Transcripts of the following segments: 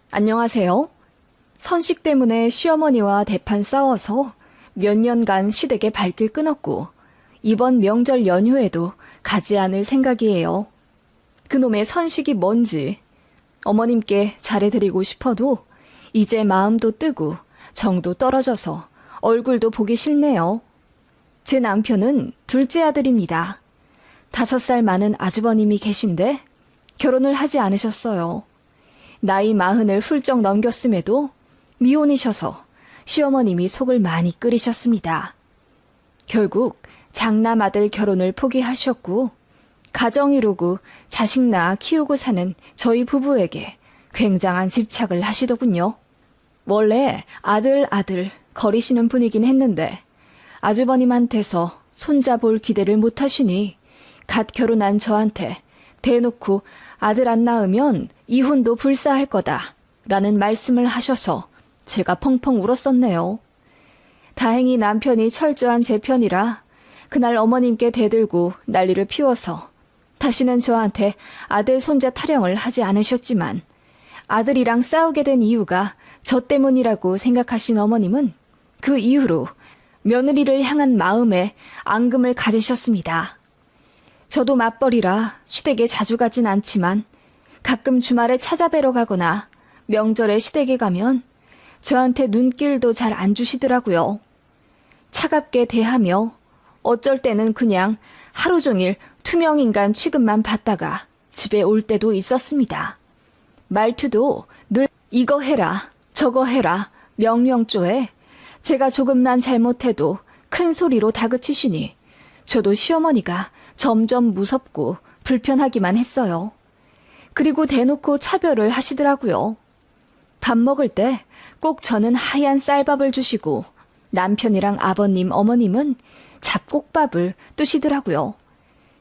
안녕하세요. 선식 때문에 시어머니와 대판 싸워서 몇 년간 시댁의 발길 끊었고 이번 명절 연휴에도 가지 않을 생각이에요. 그놈의 선식이 뭔지 어머님께 잘해드리고 싶어도 이제 마음도 뜨고 정도 떨어져서 얼굴도 보기 싫네요. 제 남편은 둘째 아들입니다. 5살 많은 아주버님이 계신데 결혼을 하지 않으셨어요. 나이 40을 훌쩍 넘겼음에도 미혼이셔서 시어머님이 속을 많이 끓이셨습니다. 결국 장남 아들 결혼을 포기하셨고 가정 이루고 자식 낳아 키우고 사는 저희 부부에게 굉장한 집착을 하시더군요. 원래 아들 거리시는 분이긴 했는데 아주버님한테서 손자 볼 기대를 못하시니 갓 결혼한 저한테 대놓고 아들 안 낳으면 이혼도 불사할 거다 라는 말씀을 하셔서 제가 펑펑 울었었네요. 다행히 남편이 철저한 제 편이라 그날 어머님께 대들고 난리를 피워서 다시는 저한테 아들 손자 타령을 하지 않으셨지만 아들이랑 싸우게 된 이유가 저 때문이라고 생각하신 어머님은 그 이후로 며느리를 향한 마음에 앙금을 가지셨습니다. 저도 맞벌이라 시댁에 자주 가진 않지만 가끔 주말에 찾아뵈러 가거나 명절에 시댁에 가면 저한테 눈길도 잘 안 주시더라고요. 차갑게 대하며 어쩔 때는 그냥 하루 종일 투명인간 취급만 받다가 집에 올 때도 있었습니다. 말투도 늘 이거 해라 저거 해라 명령조에 제가 조금만 잘못해도 큰 소리로 다그치시니 저도 시어머니가 점점 무섭고 불편하기만 했어요. 그리고 대놓고 차별을 하시더라고요. 밥 먹을 때 꼭 저는 하얀 쌀밥을 주시고 남편이랑 아버님, 어머님은 잡곡밥을 뜨시더라고요.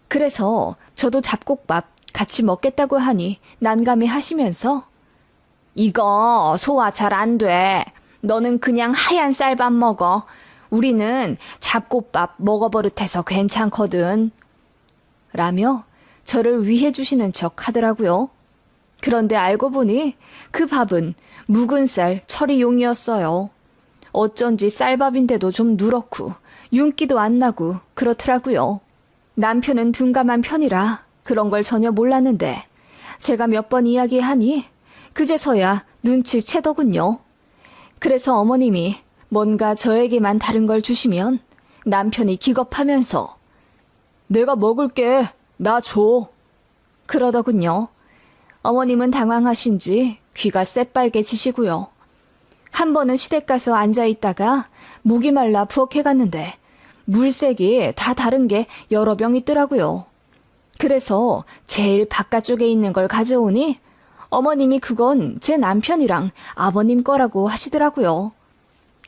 그래서 저도 잡곡밥 같이 먹겠다고 하니 난감해 하시면서 이거 소화 잘 안 돼. 너는 그냥 하얀 쌀밥 먹어. 우리는 잡곡밥 먹어버릇해서 괜찮거든. 라며 저를 위해 주시는 척 하더라고요. 그런데 알고 보니 그 밥은 묵은 쌀 처리용이었어요. 어쩐지 쌀밥인데도 좀 누렇고 윤기도 안 나고 그렇더라고요. 남편은 둔감한 편이라 그런 걸 전혀 몰랐는데 제가 몇 번 이야기하니 그제서야 눈치채더군요. 그래서 어머님이 뭔가 저에게만 다른 걸 주시면 남편이 기겁하면서 내가 먹을게, 나 줘. 그러더군요. 어머님은 당황하신지 귀가 새빨개지시고요. 한 번은 시댁 가서 앉아있다가 목이 말라 부엌에 물색이 다 다른 게 여러 병 있더라고요. 그래서 제일 바깥쪽에 있는 걸 가져오니 어머님이 그건 제 남편이랑 아버님 거라고 하시더라고요.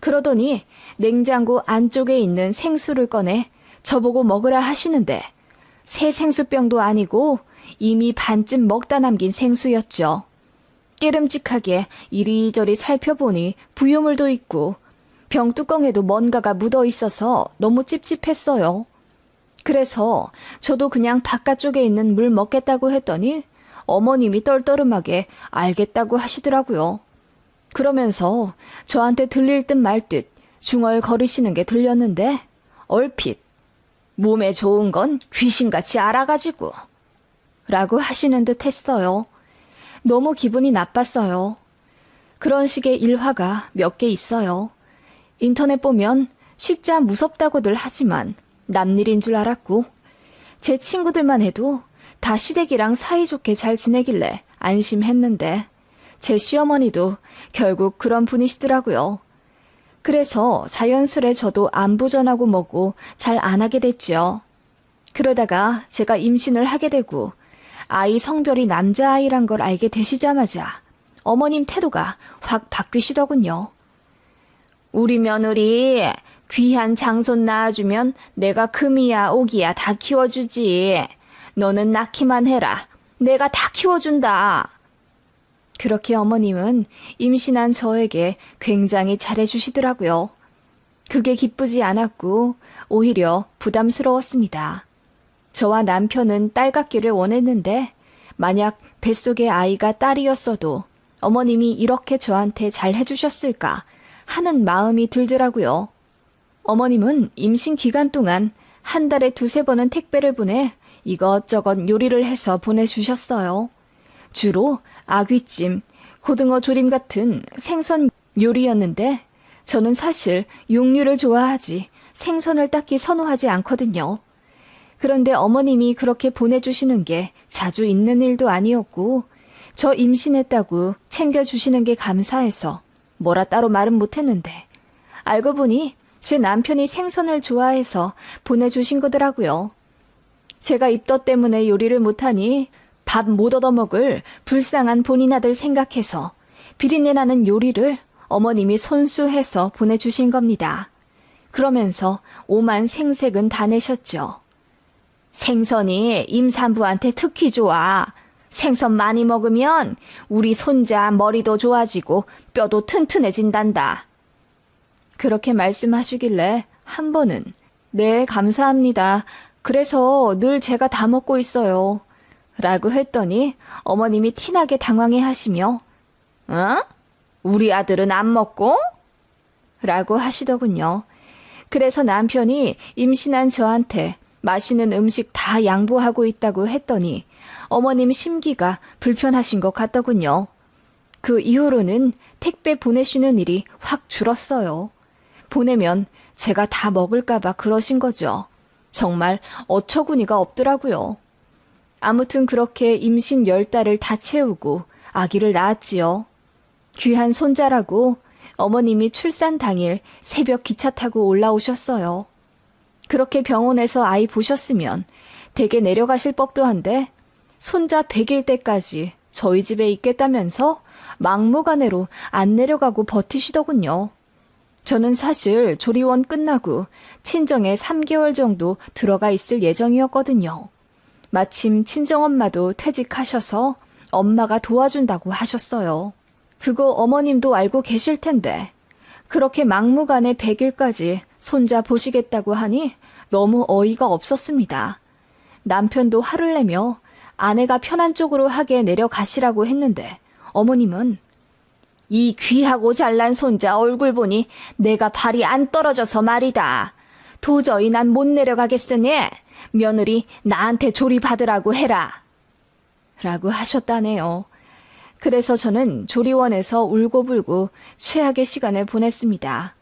그러더니 냉장고 안쪽에 있는 생수를 꺼내 저보고 먹으라 하시는데 새 생수병도 아니고 이미 반쯤 먹다 남긴 생수였죠. 깨름직하게 이리저리 살펴보니 부유물도 있고 병뚜껑에도 뭔가가 묻어 있어서 너무 찝찝했어요. 그래서 저도 그냥 바깥쪽에 있는 물 먹겠다고 했더니 어머님이 떨떠름하게 알겠다고 하시더라고요. 그러면서 저한테 들릴 듯 말 듯 중얼거리시는 게 들렸는데 얼핏 몸에 좋은 건 귀신같이 알아가지고 라고 하시는 듯 했어요. 너무 기분이 나빴어요. 그런 식의 일화가 몇 개 있어요. 인터넷 보면 진짜 무섭다고들 하지만 남일인 줄 알았고 제 친구들만 해도 다 시댁이랑 사이좋게 잘 지내길래 안심했는데 제 시어머니도 결국 그런 분이시더라고요. 그래서 자연스레 저도 안부 전하고 뭐고 잘 안 하게 됐죠. 그러다가 제가 임신을 하게 되고 아이 성별이 남자아이란 걸 알게 되시자마자 어머님 태도가 확 바뀌시더군요. 우리 며느리 귀한 장손 낳아주면 내가 금이야 오기야 다 키워주지. 너는 낳기만 해라. 내가 다 키워준다. 그렇게 어머님은 임신한 저에게 굉장히 잘해주시더라고요. 그게 기쁘지 않았고 오히려 부담스러웠습니다. 저와 남편은 딸 갖기를 원했는데 만약 뱃속의 아이가 딸이었어도 어머님이 이렇게 저한테 잘 해주셨을까 하는 마음이 들더라고요. 어머님은 임신 기간 동안 한 달에 2~3번은 택배를 보내 이것저것 요리를 해서 보내주셨어요. 주로 아귀찜, 고등어 조림 같은 생선 요리였는데 저는 사실 육류를 좋아하지 생선을 딱히 선호하지 않거든요. 그런데 어머님이 그렇게 보내주시는 게 자주 있는 일도 아니었고 저 임신했다고 챙겨주시는 게 감사해서 뭐라 따로 말은 못했는데 알고 보니 제 남편이 생선을 좋아해서 보내주신 거더라고요. 제가 입덧 때문에 요리를 못하니 밥 못 얻어먹을 불쌍한 본인 아들 생각해서 비린내 나는 요리를 어머님이 손수해서 보내주신 겁니다. 그러면서 오만 생색은 다 내셨죠. 생선이 임산부한테 특히 좋아. 생선 많이 먹으면 우리 손자 머리도 좋아지고 뼈도 튼튼해진단다. 그렇게 말씀하시길래 한 번은 네, 감사합니다. 그래서 늘 제가 다 먹고 있어요. 라고 했더니 어머님이 티나게 당황해 하시며 어? 우리 아들은 안 먹고? 라고 하시더군요. 그래서 남편이 임신한 저한테 맛있는 음식 다 양보하고 있다고 했더니 어머님 심기가 불편하신 것 같더군요. 그 이후로는 택배 보내시는 일이 확 줄었어요. 보내면 제가 다 먹을까봐 그러신 거죠. 정말 어처구니가 없더라고요. 아무튼 그렇게 임신 10달을 다 채우고 아기를 낳았지요. 귀한 손자라고 어머님이 출산 당일 새벽 기차 타고 올라오셨어요. 그렇게 병원에서 아이 보셨으면 댁에 내려가실 법도 한데 손자 100일 때까지 저희 집에 있겠다면서 막무가내로 안 내려가고 버티시더군요. 저는 사실 조리원 끝나고 친정에 3개월 정도 들어가 있을 예정이었거든요. 마침 친정엄마도 퇴직하셔서 엄마가 도와준다고 하셨어요. 그거 어머님도 알고 계실 텐데 그렇게 막무가내 100일까지 손자 보시겠다고 하니 너무 어이가 없었습니다. 남편도 화를 내며 아내가 편한 쪽으로 하게 내려가시라고 했는데 어머님은 이 귀하고 잘난 손자 얼굴 보니 내가 발이 안 떨어져서 말이다. 도저히 난 못 내려가겠으니 며느리 나한테 조리받으라고 해라. 라고 하셨다네요. 그래서 저는 조리원에서 울고불고 최악의 시간을 보냈습니다.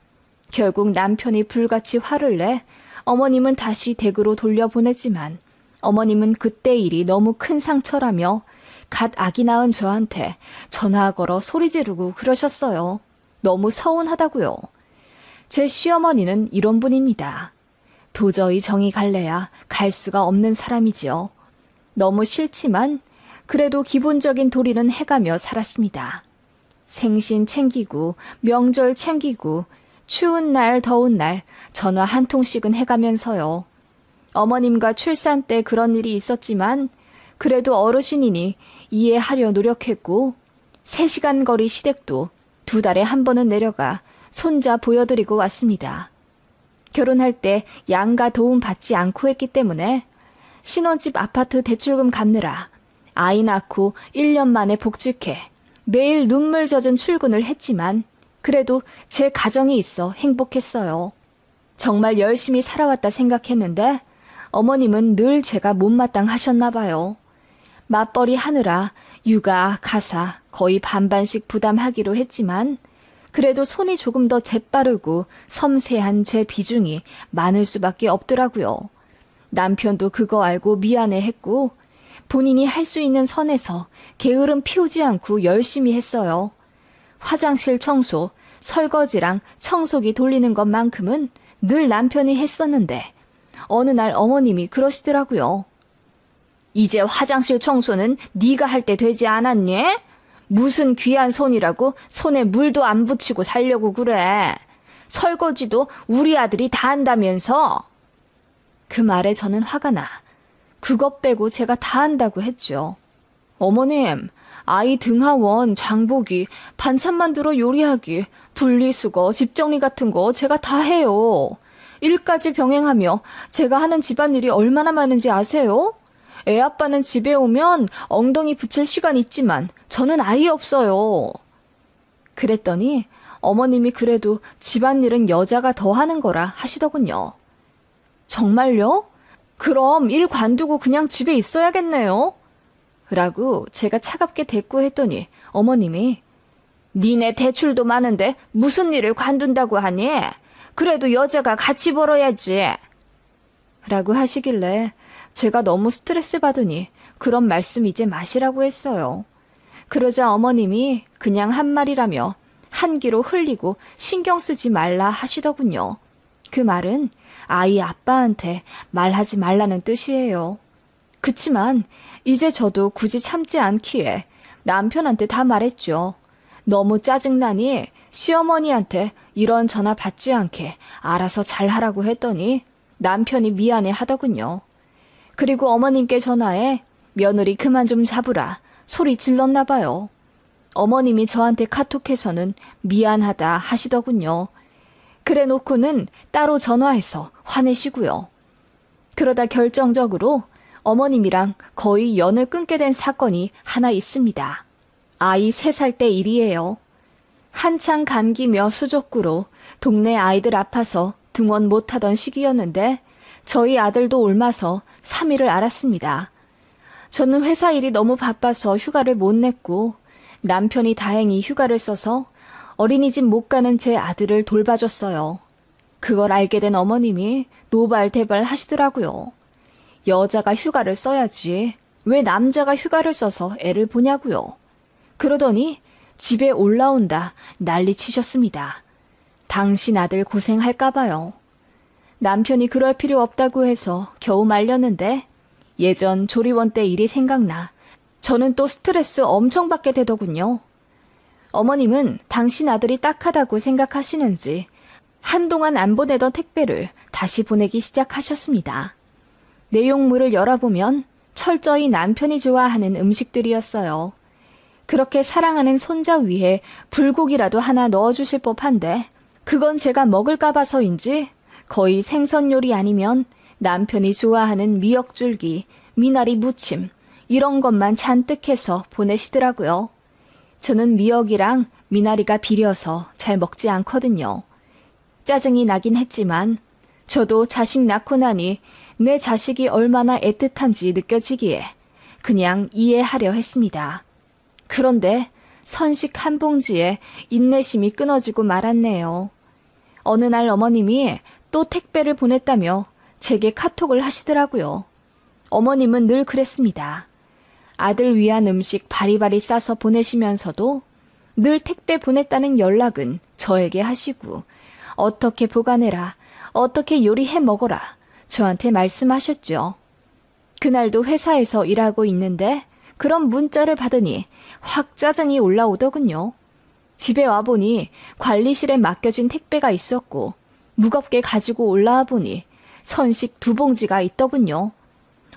결국 남편이 불같이 화를 내 어머님은 다시 댁으로 돌려보냈지만 어머님은 그때 일이 너무 큰 상처라며 갓 아기 낳은 저한테 전화 걸어 소리 지르고 그러셨어요. 너무 서운하다고요. 제 시어머니는 이런 분입니다. 도저히 정이 갈래야 갈 수가 없는 사람이지요. 너무 싫지만 그래도 기본적인 도리는 해가며 살았습니다. 생신 챙기고 명절 챙기고 추운 날 더운 날 전화 한 통씩은 해가면서요. 어머님과 출산 때 그런 일이 있었지만 그래도 어르신이니 이해하려 노력했고 3시간 거리 시댁도 2달에 한 번은 내려가 손자 보여드리고 왔습니다. 결혼할 때 양가 도움 받지 않고 했기 때문에 신혼집 아파트 대출금 갚느라 아이 낳고 1년 만에 복직해 매일 눈물 젖은 출근을 했지만 그래도 제 가정이 있어 행복했어요. 정말 열심히 살아왔다 생각했는데 어머님은 늘 제가 못마땅하셨나 봐요. 맞벌이 하느라 육아, 가사 거의 반반씩 부담하기로 했지만 그래도 손이 조금 더 재빠르고 섬세한 제 비중이 많을 수밖에 없더라고요. 남편도 그거 알고 미안해했고 본인이 할 수 있는 선에서 게으름 피우지 않고 열심히 했어요. 화장실 청소, 설거지랑 청소기 돌리는 것만큼은 늘 남편이 했었는데 어느 날 어머님이 그러시더라고요. 이제 화장실 청소는 네가 할 때 되지 않았니? 무슨 귀한 손이라고 손에 물도 안 붙이고 살려고 그래. 설거지도 우리 아들이 다 한다면서. 그 말에 저는 화가 나. 그것 빼고 제가 다 한다고 했죠. 어머님, 아이 등하원, 장보기, 반찬 만들어 요리하기, 분리수거, 집정리 같은 거 제가 다 해요. 일까지 병행하며 제가 하는 집안일이 얼마나 많은지 아세요? 애 아빠는 집에 오면 엉덩이 붙일 시간 있지만 저는 아예 없어요. 그랬더니 어머님이 그래도 집안일은 여자가 더 하는 거라 하시더군요. 정말요? 그럼 일 관두고 그냥 집에 있어야겠네요. 라고 제가 차갑게 대꾸했더니 어머님이 니네 대출도 많은데 무슨 일을 관둔다고 하니? 그래도 여자가 같이 벌어야지. 라고 하시길래 제가 너무 스트레스 받으니 그런 말씀 이제 마시라고 했어요. 그러자 어머님이 그냥 한 말이라며 한 귀로 흘리고 신경 쓰지 말라 하시더군요. 그 말은 아이 아빠한테 말하지 말라는 뜻이에요. 그치만 이제 저도 굳이 참지 않기에 남편한테 다 말했죠. 너무 짜증나니 시어머니한테 이런 전화 받지 않게 알아서 잘하라고 했더니 남편이 미안해 하더군요. 그리고 어머님께 전화해 며느리 그만 좀 잡으라 소리 질렀나 봐요. 어머님이 저한테 카톡해서는 미안하다 하시더군요. 그래 놓고는 따로 전화해서 화내시고요. 그러다 결정적으로 어머님이랑 거의 연을 끊게 된 사건이 하나 있습니다. 아이 3살 때 일이에요. 한창 감기며 수족구로 동네 아이들 아파서 등원 못하던 시기였는데 저희 아들도 옮아서 3일을 앓았습니다. 저는 회사 일이 너무 바빠서 휴가를 못 냈고 남편이 다행히 휴가를 써서 어린이집 못 가는 제 아들을 돌봐줬어요. 그걸 알게 된 어머님이 노발대발 하시더라고요. 여자가 휴가를 써야지 왜 남자가 휴가를 써서 애를 보냐고요. 그러더니 집에 올라온다 난리 치셨습니다. 당신 아들 고생할까 봐요. 남편이 그럴 필요 없다고 해서 겨우 말렸는데 예전 조리원 때 일이 생각나 저는 또 스트레스 엄청 받게 되더군요. 어머님은 당신 아들이 딱하다고 생각하시는지 한동안 안 보내던 택배를 다시 보내기 시작하셨습니다. 내용물을 열어보면 철저히 남편이 좋아하는 음식들이었어요. 그렇게 사랑하는 손자 위에 불고기라도 하나 넣어주실 법한데 그건 제가 먹을까 봐서인지 거의 생선 요리 아니면 남편이 좋아하는 미역줄기, 미나리 무침 이런 것만 잔뜩 해서 보내시더라고요. 저는 미역이랑 미나리가 비려서 잘 먹지 않거든요. 짜증이 나긴 했지만 저도 자식 낳고 나니 내 자식이 얼마나 애틋한지 느껴지기에 그냥 이해하려 했습니다. 그런데 선식 한 봉지에 인내심이 끊어지고 말았네요. 어느 날 어머님이 또 택배를 보냈다며 제게 카톡을 하시더라고요. 어머님은 늘 그랬습니다. 아들 위한 음식 바리바리 싸서 보내시면서도 늘 택배 보냈다는 연락은 저에게 하시고 어떻게 보관해라, 어떻게 요리해 먹어라 저한테 말씀하셨죠. 그날도 회사에서 일하고 있는데 그런 문자를 받으니 확 짜증이 올라오더군요. 집에 와보니 관리실에 맡겨진 택배가 있었고 무겁게 가지고 올라와 보니 선식 2봉지가 있더군요.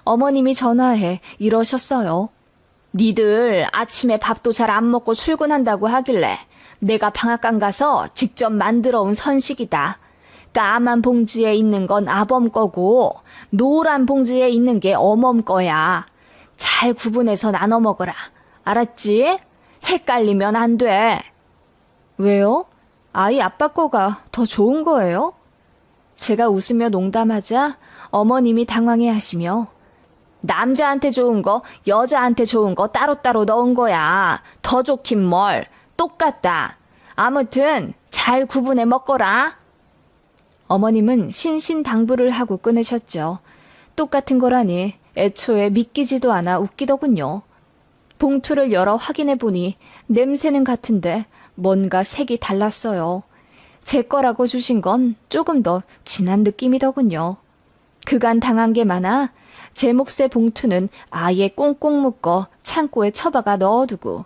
어머님이 전화해 이러셨어요. 니들 아침에 밥도 잘 안 먹고 출근한다고 하길래 내가 방앗간 가서 직접 만들어 온 선식이다. 까만 봉지에 있는 건 아범 거고 노란 봉지에 있는 게 어멈 거야. 잘 구분해서 나눠 먹어라. 알았지? 헷갈리면 안 돼. 왜요? 아이 아빠 거가 더 좋은 거예요? 제가 웃으며 농담하자 어머님이 당황해 하시며 남자한테 좋은 거, 여자한테 좋은 거 따로따로 넣은 거야. 더 좋긴 뭘. 똑같다. 아무튼 잘 구분해 먹거라. 어머님은 신신당부를 하고 끊으셨죠. 똑같은 거라니 애초에 믿기지도 않아 웃기더군요. 봉투를 열어 확인해 보니 냄새는 같은데 뭔가 색이 달랐어요. 제 거라고 주신 건 조금 더 진한 느낌이더군요. 그간 당한 게 많아 제 몫의 봉투는 아예 꽁꽁 묶어 창고에 처박아 넣어두고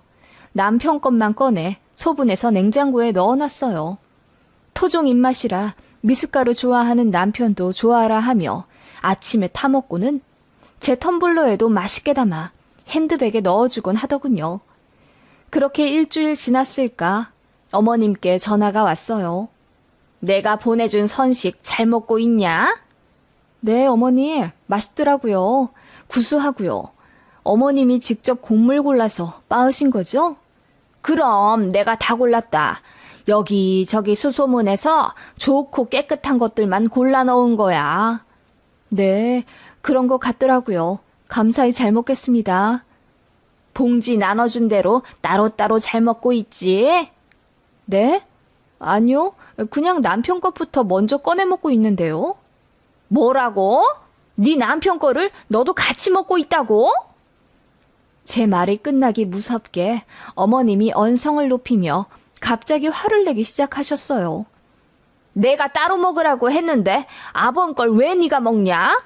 남편 것만 꺼내 소분해서 냉장고에 넣어놨어요. 토종 입맛이라 미숫가루 좋아하는 남편도 좋아하라 하며 아침에 타먹고는 제 텀블러에도 맛있게 담아 핸드백에 넣어주곤 하더군요. 그렇게 일주일 지났을까 어머님께 전화가 왔어요. 내가 보내준 선식 잘 먹고 있냐? 네, 어머니. 맛있더라고요. 구수하고요. 어머님이 직접 곡물 골라서 빻으신 거죠? 그럼 내가 다 골랐다. 여기저기 수소문에서 좋고 깨끗한 것들만 골라 넣은 거야. 네, 그런 것 같더라고요. 감사히 잘 먹겠습니다. 봉지 나눠준 대로 따로따로 잘 먹고 있지? 네? 아니요, 그냥 남편 것부터 먼저 꺼내 먹고 있는데요. 뭐라고? 네 남편 거를 너도 같이 먹고 있다고? 제 말이 끝나기 무섭게 어머님이 언성을 높이며 갑자기 화를 내기 시작하셨어요. 내가 따로 먹으라고 했는데 아범 걸 왜 네가 먹냐?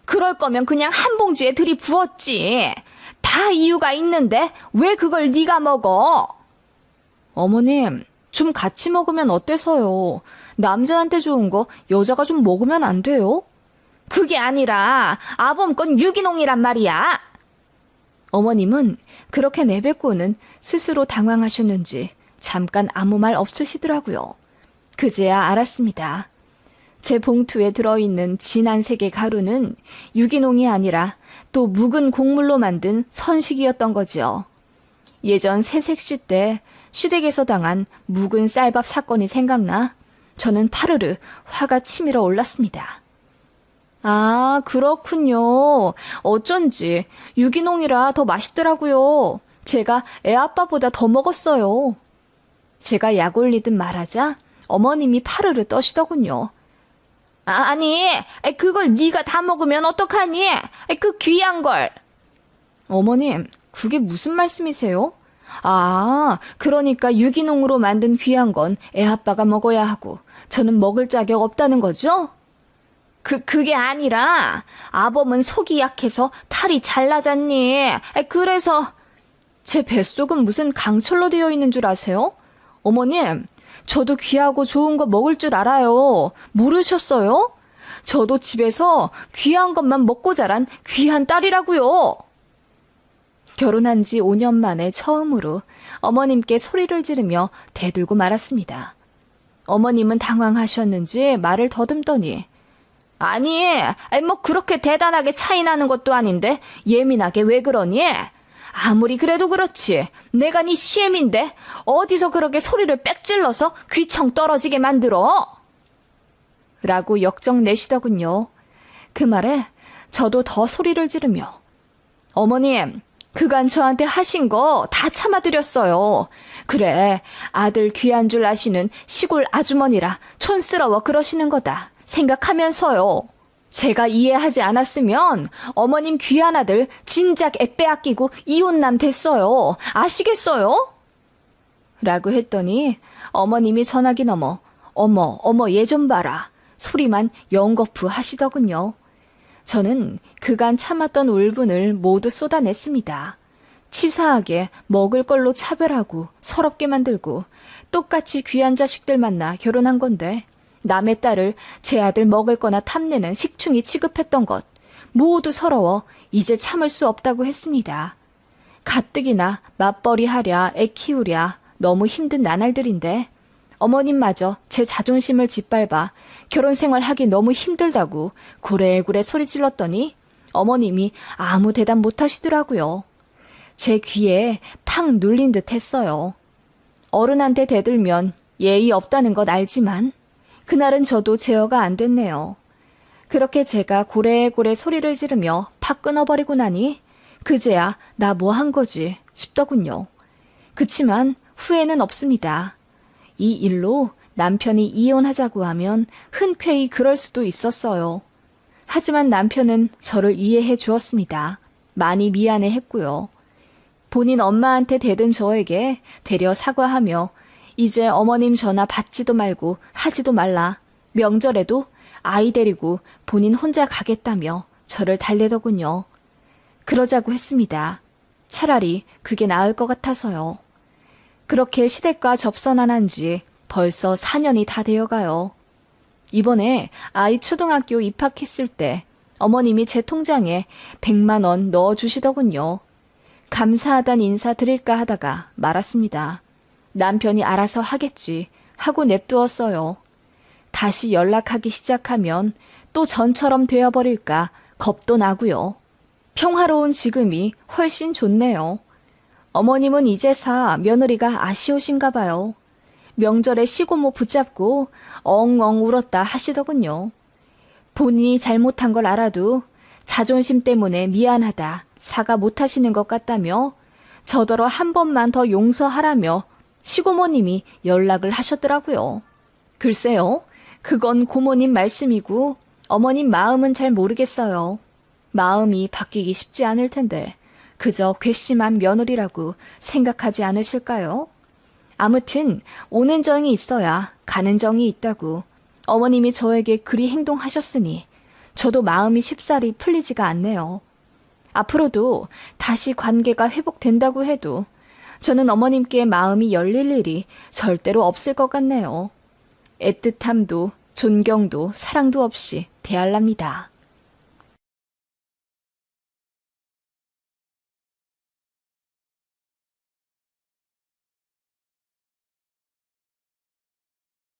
그럴 거면 그냥 한 봉지에 들이부었지. 다 이유가 있는데 왜 그걸 네가 먹어? 어머님, 좀 같이 먹으면 어때서요? 남자한테 좋은 거 여자가 좀 먹으면 안 돼요? 그게 아니라 아범 건 유기농이란 말이야. 어머님은 그렇게 내뱉고는 스스로 당황하셨는지 잠깐 아무 말 없으시더라고요. 그제야 알았습니다. 제 봉투에 들어있는 진한 색의 가루는 유기농이 아니라 또 묵은 곡물로 만든 선식이었던 거지요. 예전 새색시 때 시댁에서 당한 묵은 쌀밥 사건이 생각나 저는 파르르 화가 치밀어 올랐습니다. 아, 그렇군요. 어쩐지 유기농이라 더 맛있더라고요. 제가 애아빠보다 더 먹었어요. 제가 약 올리듯 말하자 어머님이 파르르 떠시더군요. 아니, 그걸 네가 다 먹으면 어떡하니? 그 귀한 걸. 어머님, 그게 무슨 말씀이세요? 아, 그러니까 유기농으로 만든 귀한 건 애아빠가 먹어야 하고 저는 먹을 자격 없다는 거죠? 그게 아니라 아범은 속이 약해서 탈이 잘 나잖니. 그래서 제 뱃속은 무슨 강철로 되어 있는 줄 아세요? 어머님, 저도 귀하고 좋은 거 먹을 줄 알아요. 모르셨어요? 저도 집에서 귀한 것만 먹고 자란 귀한 딸이라고요. 결혼한 지 5년 만에 처음으로 어머님께 소리를 지르며 대들고 말았습니다. 어머님은 당황하셨는지 말을 더듬더니 아니, 뭐 그렇게 대단하게 차이 나는 것도 아닌데 예민하게 왜 그러니? 아무리 그래도 그렇지. 내가 네 시엠인데 어디서 그렇게 소리를 빽질러서 귀청 떨어지게 만들어? 라고 역정 내시더군요. 그 말에 저도 더 소리를 지르며 어머님, 그간 저한테 하신 거 다 참아드렸어요. 그래, 아들 귀한 줄 아시는 시골 아주머니라 촌스러워 그러시는 거다 생각하면서요. 제가 이해하지 않았으면 어머님 귀한 아들 진작 애 빼앗기고 이혼남 됐어요. 아시겠어요? 라고 했더니 어머님이 전화기 넘어 어머 얘 좀 봐라 소리만 연거푸 하시더군요. 저는 그간 참았던 울분을 모두 쏟아냈습니다. 치사하게 먹을 걸로 차별하고 서럽게 만들고 똑같이 귀한 자식들 만나 결혼한 건데 남의 딸을 제 아들 먹을 거나 탐내는 식충이 취급했던 것 모두 서러워 이제 참을 수 없다고 했습니다. 가뜩이나 맞벌이 하랴 애 키우랴 너무 힘든 나날들인데 어머님마저 제 자존심을 짓밟아 결혼 생활하기 너무 힘들다고 고래고래 소리 질렀더니 어머님이 아무 대답 못 하시더라고요. 제 귀에 팍 눌린 듯 했어요. 어른한테 대들면 예의 없다는 것 알지만 그날은 저도 제어가 안 됐네요. 그렇게 제가 고래고래 소리를 지르며 팍 끊어버리고 나니 그제야 나 뭐 한 거지 싶더군요. 그치만 후회는 없습니다. 이 일로 남편이 이혼하자고 하면 흔쾌히 그럴 수도 있었어요. 하지만 남편은 저를 이해해 주었습니다. 많이 미안해 했고요. 본인 엄마한테 대든 저에게 되려 사과하며 이제 어머님 전화 받지도 말고 하지도 말라. 명절에도 아이 데리고 본인 혼자 가겠다며 저를 달래더군요. 그러자고 했습니다. 차라리 그게 나을 것 같아서요. 그렇게 시댁과 접선한 지 벌써 4년이 다 되어가요. 이번에 아이 초등학교 입학했을 때 어머님이 제 통장에 100만 원 넣어주시더군요. 감사하단 인사 드릴까 하다가 말았습니다. 남편이 알아서 하겠지 하고 냅두었어요. 다시 연락하기 시작하면 또 전처럼 되어버릴까 겁도 나고요. 평화로운 지금이 훨씬 좋네요. 어머님은 이제사 며느리가 아쉬우신가 봐요. 명절에 시고모 붙잡고 엉엉 울었다 하시더군요. 본인이 잘못한 걸 알아도 자존심 때문에 미안하다, 사과 못하시는 것 같다며 저더러 한 번만 더 용서하라며 시고모님이 연락을 하셨더라고요. 글쎄요, 그건 고모님 말씀이고 어머님 마음은 잘 모르겠어요. 마음이 바뀌기 쉽지 않을 텐데 그저 괘씸한 며느리라고 생각하지 않으실까요? 아무튼 오는 정이 있어야 가는 정이 있다고 어머님이 저에게 그리 행동하셨으니 저도 마음이 쉽사리 풀리지가 않네요. 앞으로도 다시 관계가 회복된다고 해도 저는 어머님께 마음이 열릴 일이 절대로 없을 것 같네요. 애틋함도 존경도 사랑도 없이 대할랍니다.